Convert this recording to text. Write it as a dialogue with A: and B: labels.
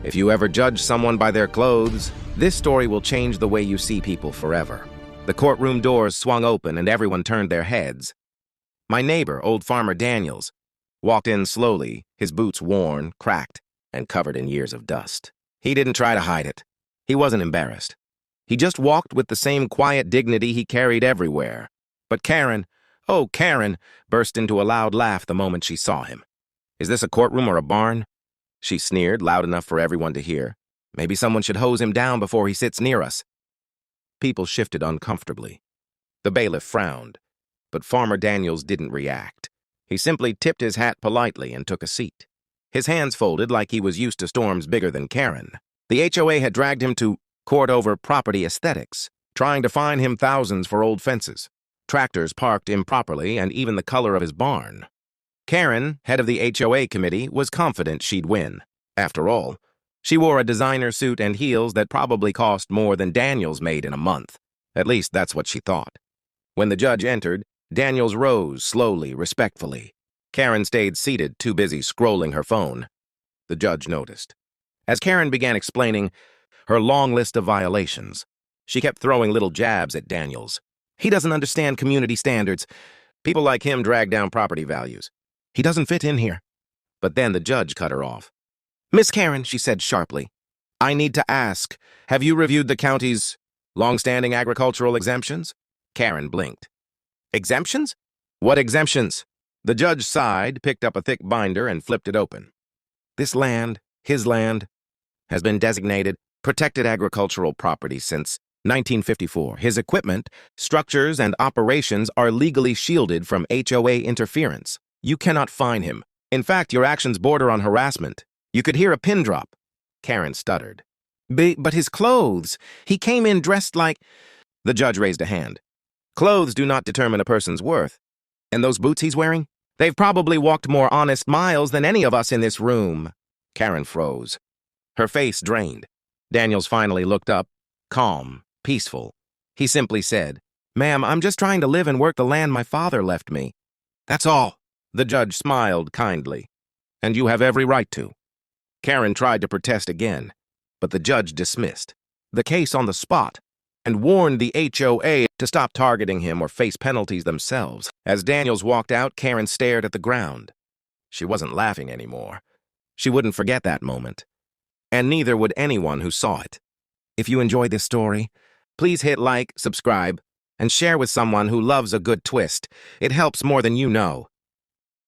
A: If you ever judge someone by their clothes, this story will change the way you see people forever. The courtroom doors swung open and everyone turned their heads. My neighbor, old Farmer Daniels, walked in slowly, his boots worn, cracked, and covered in years of dust. He didn't try to hide it. He wasn't embarrassed. He just walked with the same quiet dignity he carried everywhere. But Karen, oh Karen, burst into a loud laugh the moment she saw him. "Is this a courtroom or a barn?" She sneered, loud enough for everyone to hear. "Maybe someone should hose him down before he sits near us." People shifted uncomfortably. The bailiff frowned, but Farmer Daniels didn't react. He simply tipped his hat politely and took a seat. His hands folded like he was used to storms bigger than Karen. The HOA had dragged him to court over property aesthetics, trying to fine him thousands for old fences, tractors parked improperly, and even the color of his barn. Karen, head of the HOA committee, was confident she'd win. After all, she wore a designer suit and heels that probably cost more than Daniels made in a month. At least that's what she thought. When the judge entered, Daniels rose slowly, respectfully. Karen stayed seated, too busy scrolling her phone. The judge noticed. As Karen began explaining her long list of violations, she kept throwing little jabs at Daniels. "He doesn't understand community standards. People like him drag down property values. He doesn't fit in here." But then the judge cut her off. "Miss Karen," she said sharply, "I need to ask, have you reviewed the county's long-standing agricultural exemptions?" Karen blinked. "Exemptions? What exemptions?" The judge sighed, picked up a thick binder, and flipped it open. "This land, his land, has been designated protected agricultural property since 1954. His equipment, structures, and operations are legally shielded from HOA interference. You cannot fine him. In fact, your actions border on harassment. You could hear a pin drop." Karen stuttered. But his clothes. He came in dressed like—" The judge raised a hand. "Clothes do not determine a person's worth. And those boots he's wearing? They've probably walked more honest miles than any of us in this room." Karen froze. Her face drained. Daniels finally looked up, calm, peaceful. He simply said, "Ma'am, I'm just trying to live and work the land my father left me. That's all." The judge smiled kindly. "And you have every right to." Karen tried to protest again, but the judge dismissed the case on the spot and warned the HOA to stop targeting him or face penalties themselves. As Daniels walked out, Karen stared at the ground. She wasn't laughing anymore. She wouldn't forget that moment. And neither would anyone who saw it. If you enjoyed this story, please hit like, subscribe, and share with someone who loves a good twist. It helps more than you know.